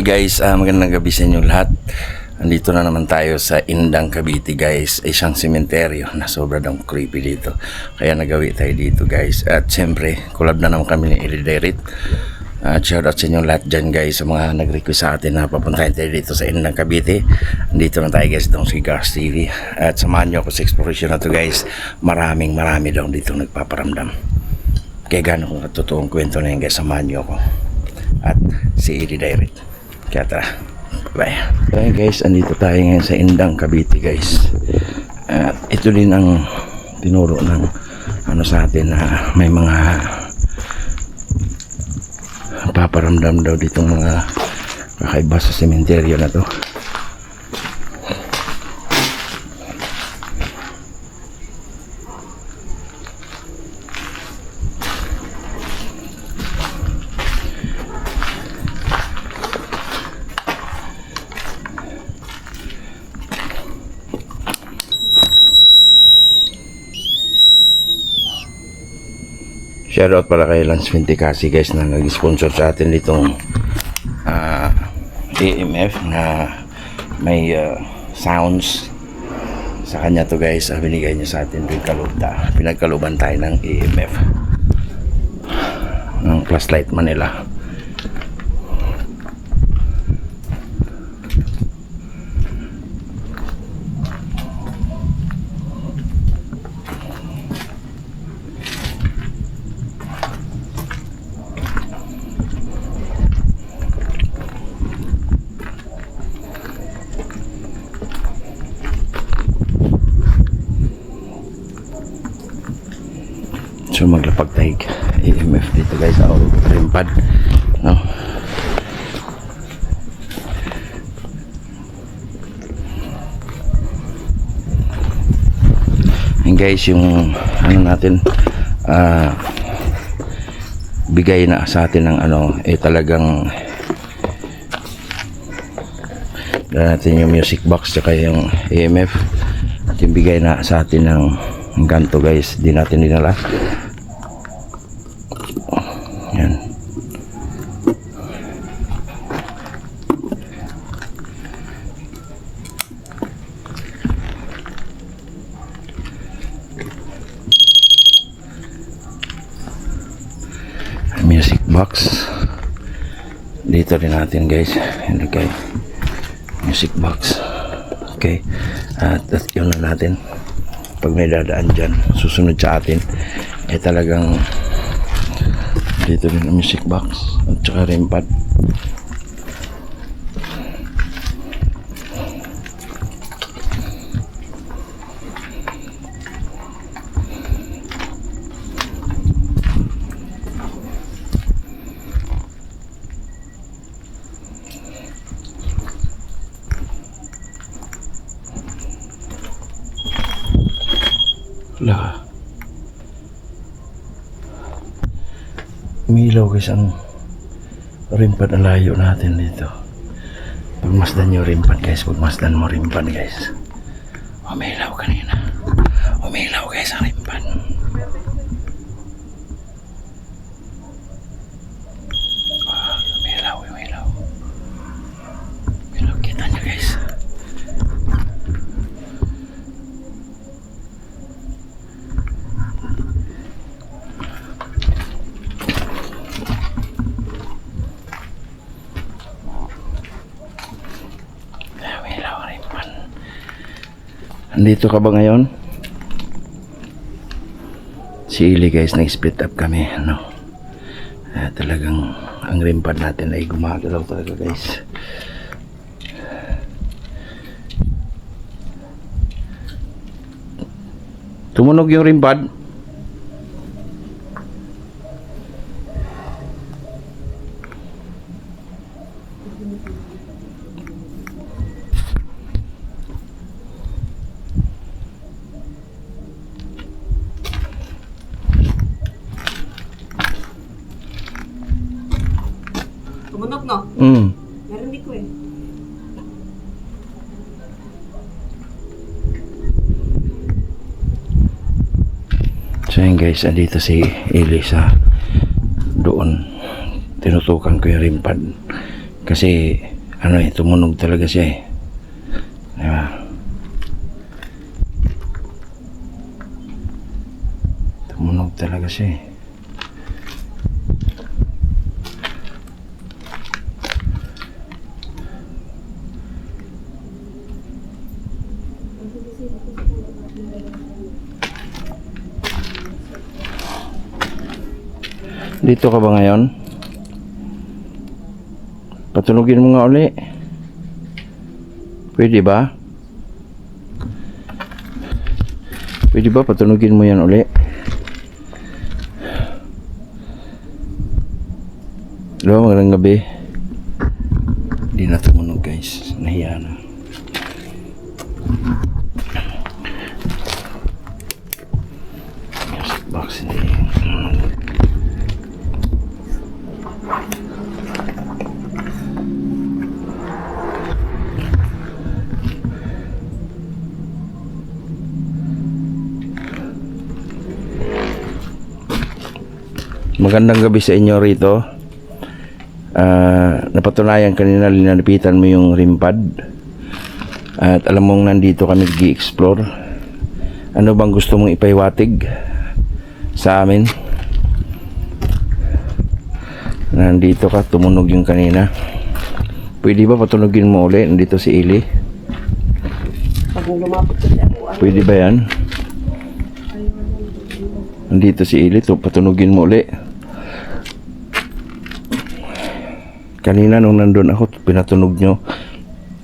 Guys, magandang gabi sa inyo lahat. Andito na naman tayo sa Indang, Cavite guys. Isang sementeryo na sobrang creepy dito. Kaya nagawi tayo dito guys. At siyempre, collab na naman kami ni Iliderit. At shout out sa inyo lahat dyan guys, sa mga nag-request sa atin na papuntahin tayo dito sa Indang, Cavite. Andito na tayo guys itong si Cars TV. At samahan nyo ako sa exploration na to guys. Marami daw dito nagpaparamdam. Kaya gano'n kung totoong kwento na yun guys, samahan nyo ako. At si Iliderit. Kaya tara, bye. Okay guys, andito tayo ngayon sa Indang, Cavite guys. At ito din ang tinuro ng ano sa atin na may mga paparamdam daw ditong mga kakaiba sa sementeryo na to. Shoutout pala kay Lance Vinticasi guys na nag-sponsor sa atin ditong AMF na may sounds sa kanya to guys. Binigay niya sa atin pinagkaluban tayo ng AMF ng Flashlight Manila. So maglapag tayo AMF dito guys, o rimpad no? And guys, yung ano natin bigay na sa atin ng ano talagang dala natin yung music box tsaka yung AMF at yung bigay na sa atin ng ganto guys, di natin dinala. Yan. Music box. Dito rin natin guys. Okay. Music box. Okay. At yun na natin. Pag may dadaan dyan, susunod sa atin talagang dito rin ang music box at saka rimpad. Umilaw guys ang rimpad na layo natin dito. Pagmasdan nyo rimpad guys, pagmasdan mo rimpad guys. Umilaw kanina. Umilaw guys ang rimpad. Umilaw. Umilaw, kita nyo guys. Andito ka ba ngayon? Si Ili guys, nag-split up kami ano. Talagang ang rimpad natin ay gumagalaw talaga guys. Tumunog yung rimpad. Tumunog no? Narinig ko eh. So yun guys, andito si Elisa doon. Tinutukan ko yung rimpad Kasi ano tumunog talaga siya eh. Diba? Tumunog talaga siya eh. Dito ka ba ngayon? Patunugin mo nga uli. Pwede ba? Pwede ba patunugin mo yan uli? Hello, magandang gabi. Hindi na tumunog guys. Nahiya na. Music box hindi. Magandang gabi sa inyo rito. Napatunayan kanina linalapitan mo yung rim pad. At alam mong nandito kami nag-i-explore. Ano bang gusto mong ipahiwatig sa amin? Nandito ka, tumunog yung kanina. Pwede ba patunugin mo ulit? Nandito si Ili. Pag lumapit kasi ako, Pwede ba yan? Nandito si Ili, patunugin mo ulit. Kanina nung nandun ako, pinatunog nyo.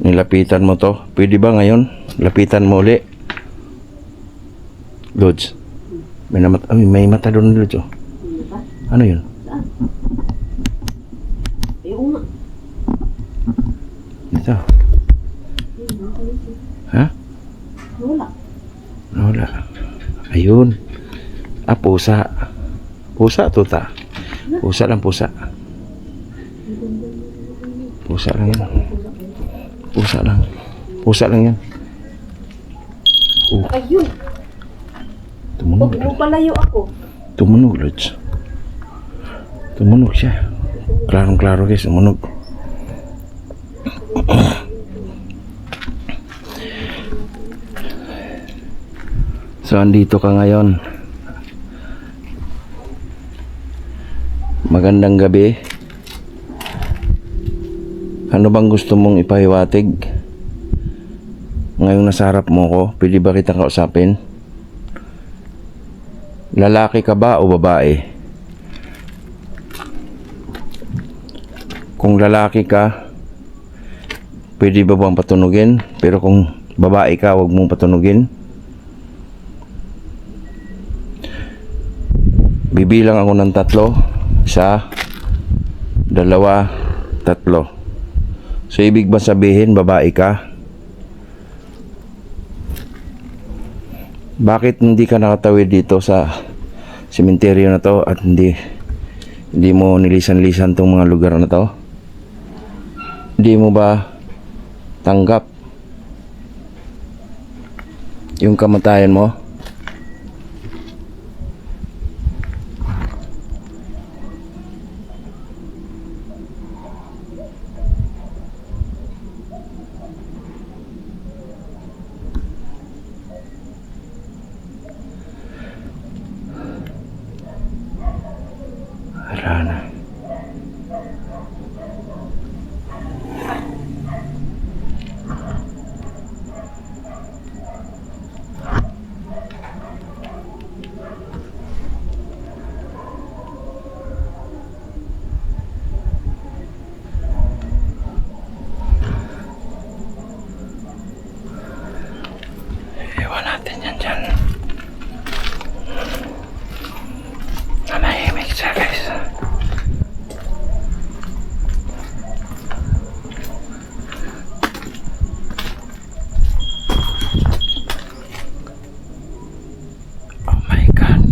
Nilapitan mo to. Pwede ba ngayon? Lapitan mo uli. Lods. May mata doon, Lods. Oh. Ano yun? ayun nga. Dito. Ha? Wala. Wala. Ayun. Pusa. Pusa to ta. Pusa lang, pusa. Pusa lang yan. Pusa lang. Pusa lang yan. Ayun. Tumunog. Huwag mo palayo ako. Tumunog, Lods. Tumunog siya. Klarong-klaro guys, tumunog. So, andito ka ngayon. Magandang gabi. Ano bang gusto mong ipahiwatig? Ngayong nasa harap mo ko, pwede ba kitang kausapin? Lalaki ka ba o babae? Kung lalaki ka, pwede ba bang patunugin? Pero kung babae ka, huwag mong patunugin. Bibilang ako ng 3. 1, 2, 3. So, ibig ba sabihin, babae ka? Bakit hindi ka nakatawid dito sa sementeryo na to at hindi mo nilisan-lisan tong mga lugar na to? Hindi mo ba tanggap yung kamatayan mo? Wala na. Iwan natin yan dyan. Nanahimik siya guys. Oh my God.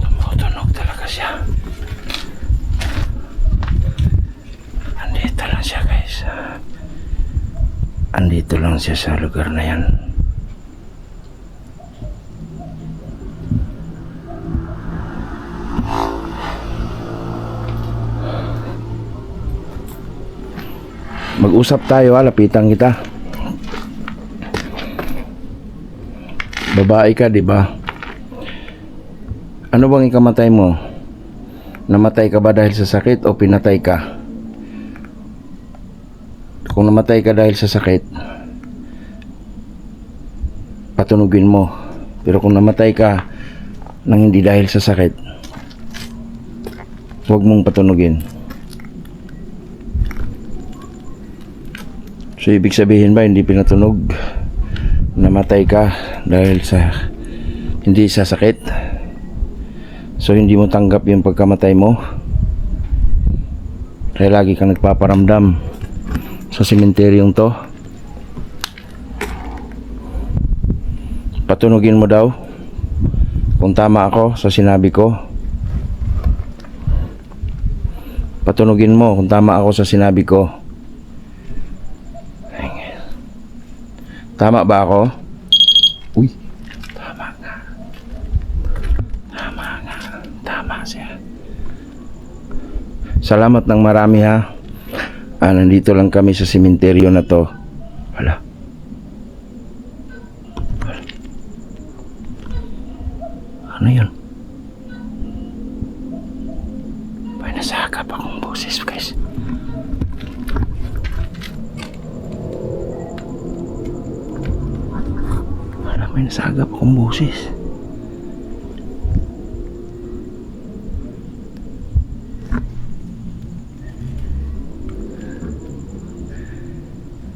Tumutunog talaga siya. Andito lang siya guys. Andito lang siya sa lugar na yan. Mag-usap tayo ha, lapitan kita. Babae ka, di ba? Ano bang ikamatay mo? Namatay ka ba dahil sa sakit o pinatay ka? Kung namatay ka dahil sa sakit, patunugin mo. Pero kung namatay ka nang hindi dahil sa sakit, huwag mong patunugin. So ibig sabihin ba hindi pinatunog? Namatay ka dahil sa hindi sa sakit? So hindi mo tanggap yung pagkamatay mo? Kaya lagi kang nagpaparamdam sa sementeryong to? Patunugin mo daw kung tama ako sa sinabi ko. Patunugin mo kung tama ako sa sinabi ko. Tama ba ako? Uy, tama nga. Tama nga. Tama siya. Salamat ng marami ha. Nandito lang kami sa sementeryo na to. Wala. Ano yun? May nasagap akong boses, guys. May nasagap akong boses.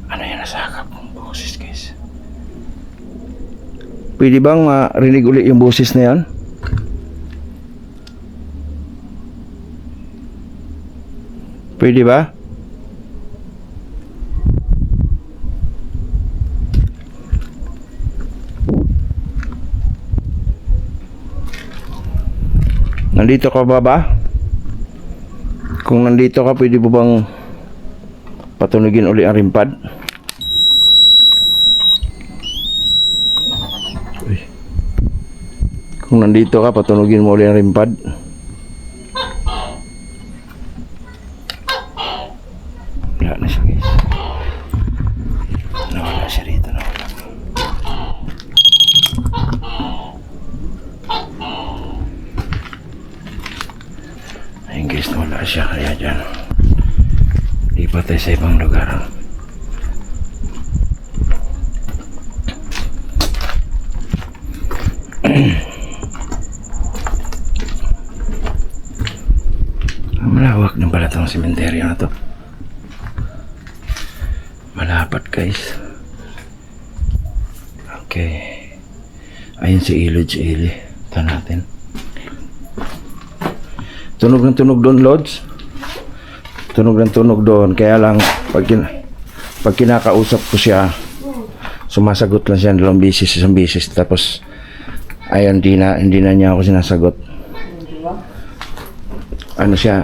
Ano yung nasagap akong boses, guys? Pwede bang marinig ulit yung boses na yan? Pwede ba? Nandito ka ba ba? Kung nandito ka, pwede mo bang patunugin uli ang rimpad? Uy. Kung nandito ka, patunugin mo uli ang rimpad. Wala na siya, guys. Nawala siya rito, nawala. Ayun guys, nawala siya, kaya dyan lipat tayo sa ibang lugar. Malawak na pala itong sementeryo na to. Malapad guys. Okay, ayun si Ilodge Ili. Ito natin. Tunog ng tunog doon, Lods. Tunog ng tunog doon. Kaya lang, pag kinakausap ko siya, sumasagot lang siya dalawang bisis, isang bisis. Tapos, ayun, hindi na niya ako sinasagot. Ano siya,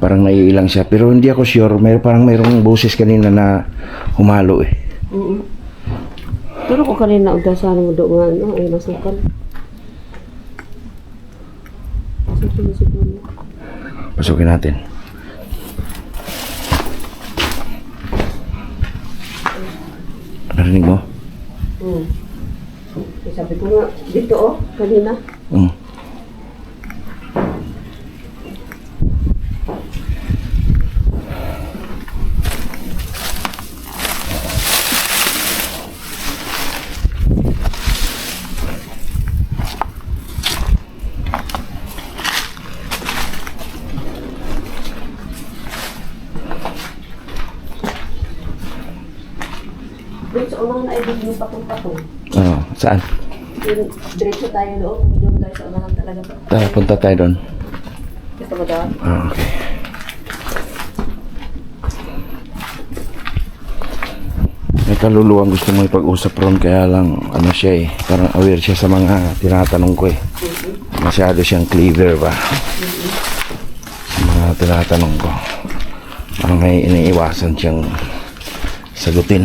parang naiilang siya. Pero hindi ako sure. Parang mayroong boses kanina na humalo eh. Pero ko kanina udasan mo doon nga, ay masukan. Pasukin natin. Narinig mo? Sabi ko nga, dito kanina. Doon sa unang naibig yung patong-patong. Oo, saan? Diretso tayo doon. Doon tayo sa unang talaga. Tara, punta tayo doon. Ito ba doon? Okay. May kaluluwang gusto mo ipag-usap ron, kaya lang ano siya eh, parang aware siya sa mga tinatanong ko eh. Masyado siyang clever ba sa mga tinatanong ko. Parang may iniiwasan siyang sagutin.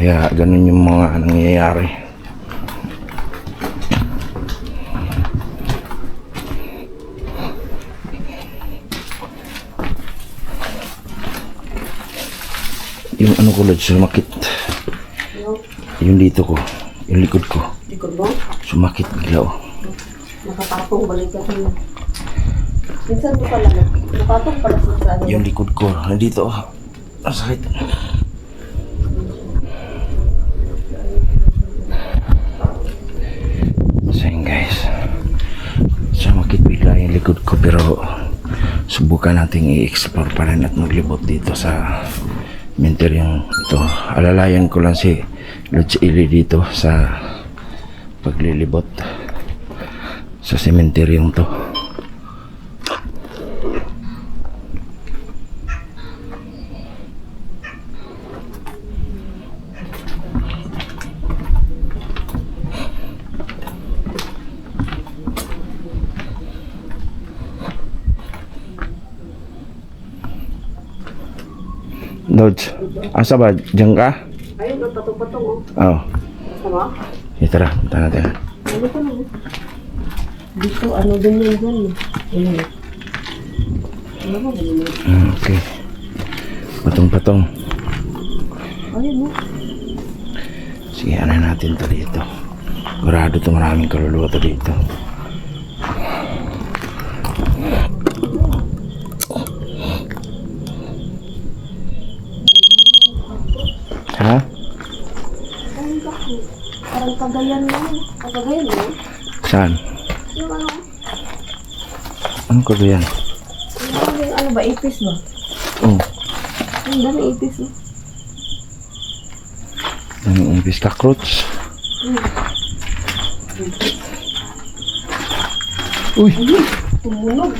Kaya ganun yung mga nangyayari. Yung ano ko, Lods, sumakit. Yung dito ko. Yung likod ko. Likod mo? Sumakit bigla, oh. Nakapatong, balik ka sa minsan mo pala, nakapatong pala sa ano. Yung likod ko. Nandito, oh. Ang sakit. So yun, guys. Sumakit bigla yung likod ko, pero subukan nating i-explore pa rin at maglibot dito sa cementeryong ito. Alalayan ko lang si Lods Ili dito sa paglilibot sa cementeryong to. Lods, asa ba? Diyan ka? Ayun, ang patong-patong, oh. Oo. Basta mo? Sige, tara. Punta natin. Ano ka na? Dito, ano din yan dyan, eh. Ayun. Ano ba ba naman? Okay. Patong-patong. Ayun, oh. Sige, ano natin to dito. Sigurado to, maraming kaluluwa to dito. Ha? Ayun ba? Parang Cagayan lang. Cagayan lang. Saan? Yung ano? Anong kagayan? Yung ano ba? Ipis ba? Oh, Ang dami ipis, oh. daming ibis cockroach. Uy! Tumunog.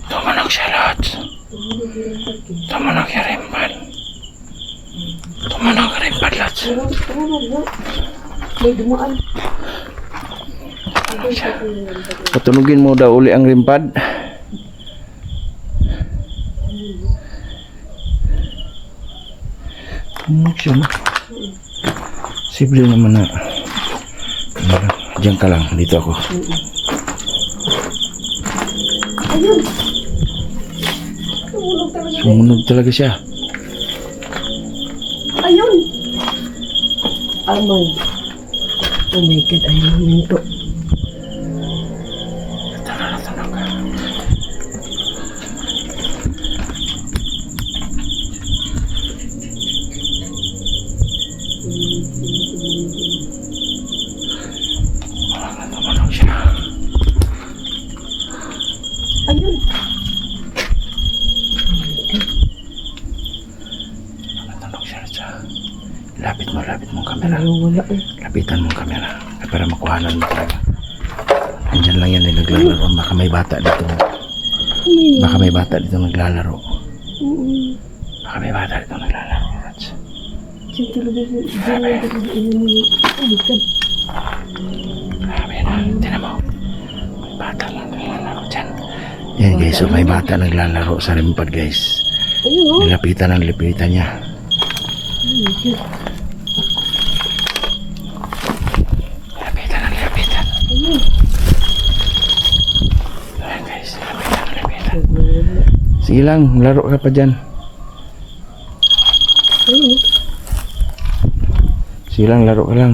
Tumunog siya, Lods. Tumunog yung rimpan. Tumunog yung rimpan, Lods. Tumunog, no? May dumaan. Patunugin mo daw uli ang rimpad. Tumunog siya, no? Sible naman na. Diyan ka lang, dito ako. Ayun! Tumunog talaga. Sumunod talaga siya. Ayun! Amang. Oh my God, ayun ang minto. Tumunog siya. Ayun! Tumunog siya, Lods. Lapit mo ang camera. Ayun, wala eh. Lapitan mo ang camera para makuhanan mo talaga. Andyan lang yan, naglalaro. Baka may bata dito. Baka may bata dito naglalaro. Baka may bata dito naglalaro. Lods. Diyan talaga siya. Diyan lang talaga ilan niya. Oh my God. Grabe na. Tinan mo. May bata lang naglalaro dyan. Yan guys, so may bata naglalaro sa rimpad guys. Ayun, oh. Nilapitan ang lipitan niya. Oh my God. Nilapitan. Ayun. Ayan guys, nilapitan. Sige lang, laro ka pa dyan. Ayun, oh. Sige lang, laro ka lang.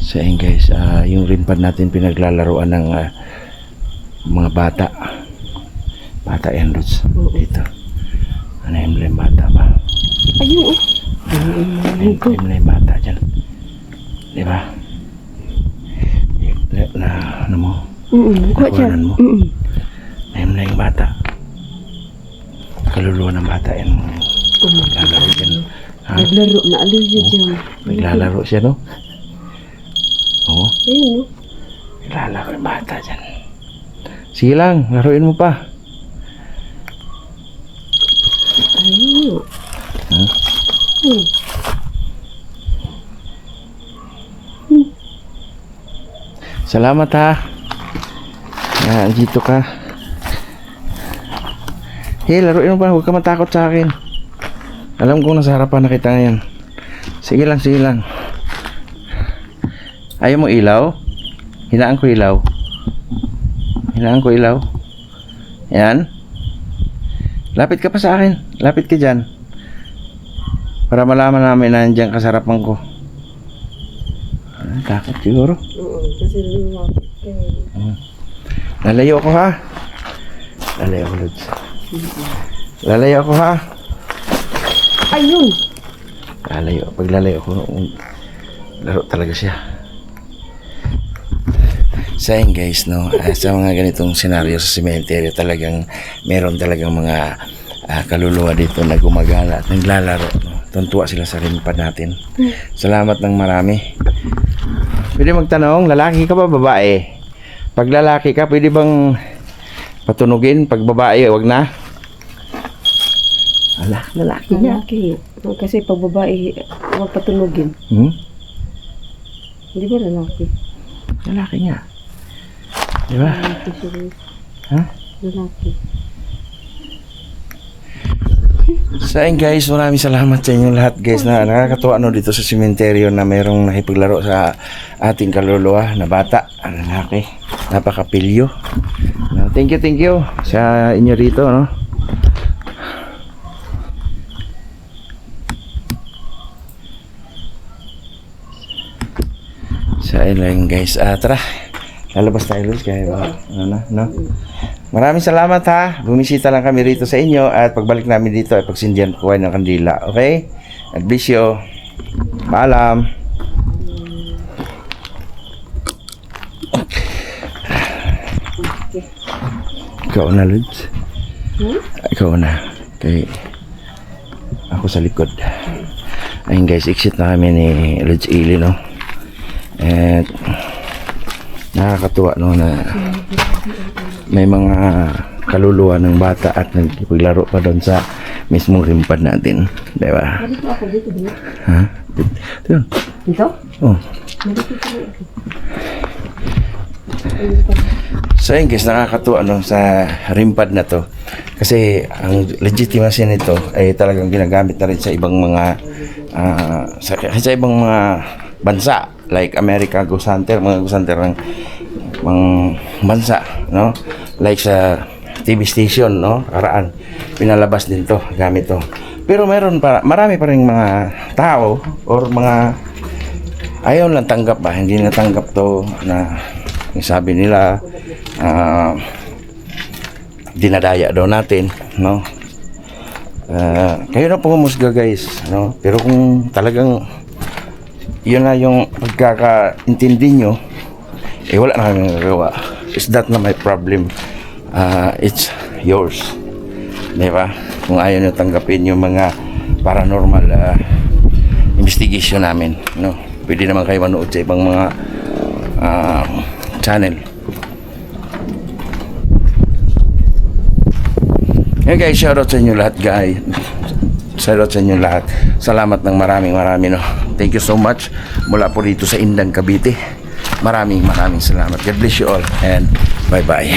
So ayan guys, yung rimpad natin pinaglalaroan ng mga bata. Bata yan, Lods. Dito. Ano yung bata ba? Ayun, oh. Ayun, oh. Yung bata dyan. Diba? Na, ano mo? Kuha siya. Nakuhanan mo? Ayun na yung bata. Kaluluwa ng bata yan. Oh my God. Lalaro dyan. Ha? Naglaro na aliw siya dyan. Naglalaro siya, no? Oo. Ayun, oh. Naglalaro yung bata dyan. Sige lang, laruin mo pa. Ayun, oh. Hmm? Salamat ha. Dito ka. Hey, laruin mo pa. Huwag ka matakot sa akin. Alam kong nasa harapan na kita ngayon. Sige lang, sige lang. Ayaw mo ilaw? Hinaan ko ilaw. Hinaan ko ilaw. Yan. Lapit ka pa sa akin. Lapit ka dyan. Para malaman namin na nandiyan kasarapan ko. Takot siguro. Oo, kasi lumapit kayo. Lalayo ako ha. Lalayo ako, Lods. Lalayo ako ha. Ayun! Lalayo. Pag lalayo ako, laro talaga siya. So yun guys, no, sa mga ganitong senaryo sa sementeryo, talagang meron talagang mga kaluluwa dito na gumagala at naglalaro. No? Tuntua sila sa rimpa natin. Salamat ng marami. Pwede magtanong, lalaki ka ba, babae? Pag lalaki ka, pwede bang patunugin? Pag babae, wag na? Ala, lalaki niya. Lalaki. Kasi pag babae, huwag patunugin. Hindi ba lalaki? Lalaki niya. Di ba? Lalaki siya. Ha? Lalaki. So ayun guys, maraming salamat sa inyo lahat guys na nakakatuwa no dito sa sementeryo na mayroong nakipaglaro sa ating kaluluwa na bata, lalaki, napakapilyo. No, thank you sa inyo rito, no. So ayun lang guys, tara, lalabas tayo Luz, kaya ba, no? Maraming salamat ha. Bumisita lang kami rito sa inyo at pagbalik namin dito ay pagsindihan ko kayo ng kandila. Okay? God bless you. Paalam. Ikaw na, Lods. Ikaw na. Okay. Ako sa likod. Ayun guys, exit na kami ni Lods Ili, no? At nakakatuwa, no, na may mga kaluluwa ng bata at nagpaglaro pa doon sa mismong rimpad natin, di ba? Dito ako, dito. Ha? Dito. Dito? Oh. Dito ako. So yun guys, nakakatuwa no, sa rimpad na to. Kasi ang legitimacy nito ay talagang ginagamit na rin sa ibang mga sa ibang mga bansa like America, Ghost Hunter, mga Ghost Hunter ng bansa, no? Like sa TV station, no? Karaan, pinalabas din to, gamit to. Pero meron pa, marami pa rin mga tao or mga ayaw lang tanggap ba, hindi natanggap to na sabi nila dinadaya daw natin, no? Kayo na pumusga guys, no? Pero kung talagang yun na yung pagkakaintindi nyo, eh wala na kami nagagawa. Is that not my problem? It's yours, di ba? Kung ayaw nyo tanggapin yung mga paranormal investigation namin, no? Pwede naman kayo manood sa ibang mga channel. Hey guys, shoutout sa inyo lahat guys. Shoutout sa inyo lahat. Salamat ng marami no. Thank you so much mula po dito sa Indang Cavite. Maraming salamat. God bless you all and bye bye.